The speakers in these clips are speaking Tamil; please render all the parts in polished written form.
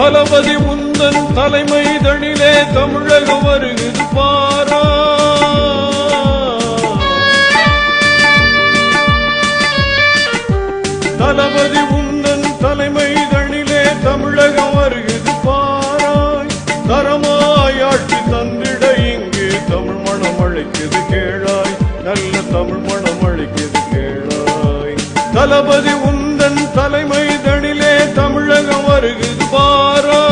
தளபதி உந்தன் தலைமை தனிலே தமிழகம் வருகிறது பாரா. தளபதி உந்தன் தலைமை தனிலே தமிழகம் வருகிறது பாராய். தரமாய் ஆட்சி தந்திட இங்கு தமிழ் மணம் அழைக்கிறது கேளாய். நல்ல தமிழ் மணம் அழைக்கிறது கேளாய். தளபதி உந்தன் தலைமை தனிலே தமிழகம் வருகிறது பாரா.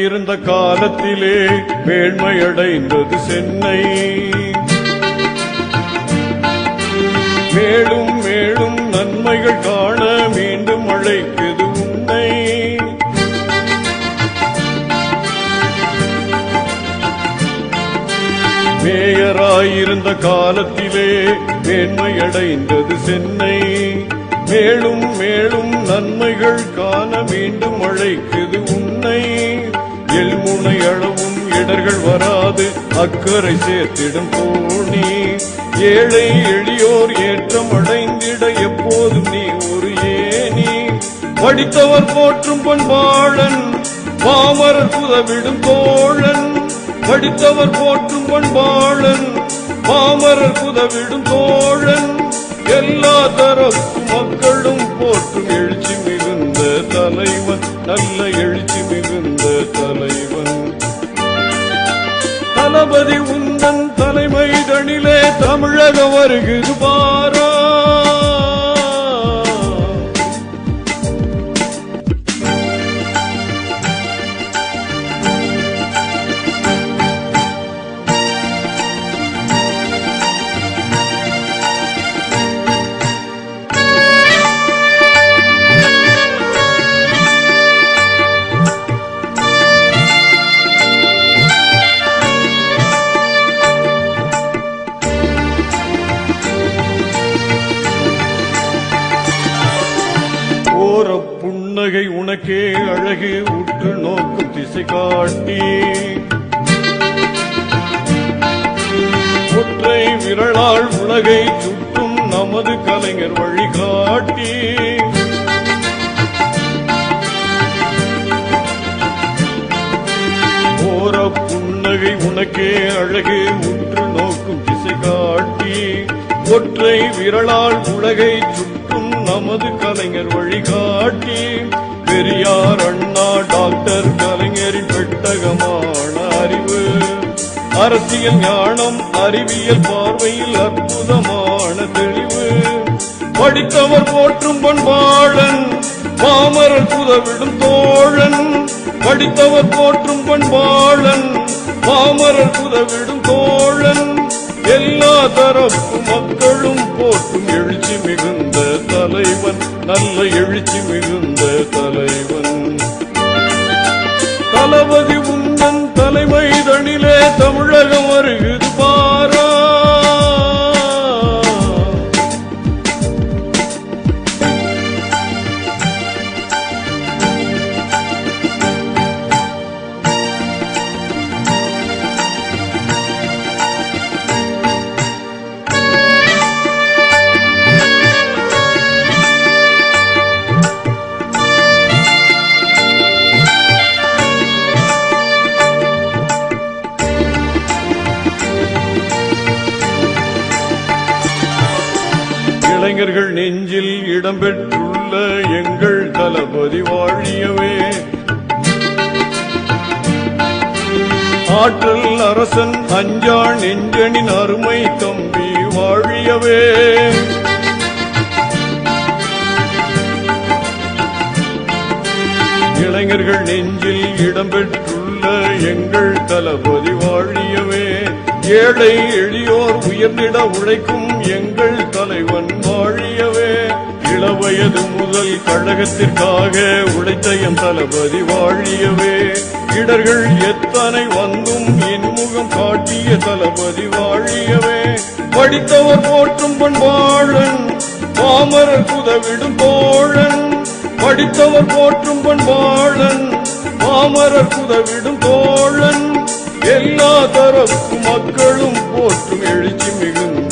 இருந்த காலத்திலே வேள்மையடைந்தது சென்னை. மேலும் மேலும் நன்மைகள் காண மீண்டும் அழைக்குது உன்னை. மேயராயிருந்த காலத்திலே வேள்மையடைந்தது சென்னை. மேலும் மேலும் நன்மைகள் காண மீண்டும் அழைக்குது உன்னை. எல்முனை அளவும் இடர்கள் வராது அக்கறை சேர்த்திடும் தோணி. ஏழை எளியோர் ஏற்றம் அடைந்திட எப்போதும் நீ ஒரு ஏனி. படித்தவர் போற்றும் பண்பாளன் பாமரர் புதவிடும் தோழன். படித்தவர் போற்றும் பண்பாளன் பாமரர் புதவிடும் தோழன். எல்லா தரப்பு மக்களும் போற்றும் எழுச்சி மிகுந்த தலைவன். நல்ல எழுச்சி மிகுந்த தலைவன். தளபதி உந்தன் தலைமை தனிலே தமிழகம் வருகிறது பாரா. புன்னகை உனக்கே அழகு உற்று நோக்கும் திசை காட்டி. ஒற்றை விரலால் உலகை சுற்றும் நமது கலைஞர் வழிகாட்டி. ஓர புன்னகை உனக்கே அழகு உற்று நோக்கும் திசை காட்டி. ஒற்றை விரலால் உலகை சுற்றும் நமது கலைஞர் வழிகாட்டி. பெரியார் அண்ணா டாக்டர் கலைஞரின் பெட்டகமான அறிவு. அரசியல் ஞானம் அறிவியல் பார்வையில் அற்புதமான தெளிவு. படித்தவர் போற்றும் பண்பாளன் பாமரர் புதவிடும் தோழன். படித்தவர் போற்றும் பண்பாளன் பாமரர் புதவிடும் தோழன். எல்லா தரப்பு மக்களும் போற்றும் எழுச்சி மிகுந்த தலைவன். நல்ல எழுச்சி மிகுந்த தலைவன். தளபதி உந்தன் தலைமை தனிலே தமிழகம் வருகிறது பாரா. இளைஞர்கள் நெஞ்சில் இடம்பெற்றுள்ள எங்கள் தளபதி வாழியவே. ஆற்றல் அரசன் அஞ்சா நெஞ்சனின் அருமை தம்பி வாழியவே. இளைஞர்கள் நெஞ்சில் இடம்பெற்றுள்ள எங்கள் தளபதி வாழியவே. ஏழை எளியோர் உயர்ந்திட உழைக்கும் எங்கள் தலைவன் வாழியவே. இளவை வயது முதல் கழகத்திற்காக உழைத்த எம் தளபதி வாழியவே. இடர்கள் எத்தனை வந்தும் இன்முகம் காட்டிய தளபதி வாழியவே. படித்தவர் போற்றும் பண்பாளன், பாமரர் குதவிடும் தோழன். படித்தவர் போற்றும் பண்பாளன், பாமரர் குதவிடும் தோழன். எல்லா தரப்பு மக்களும் போற்றும் எழுச்சி மிகுந்த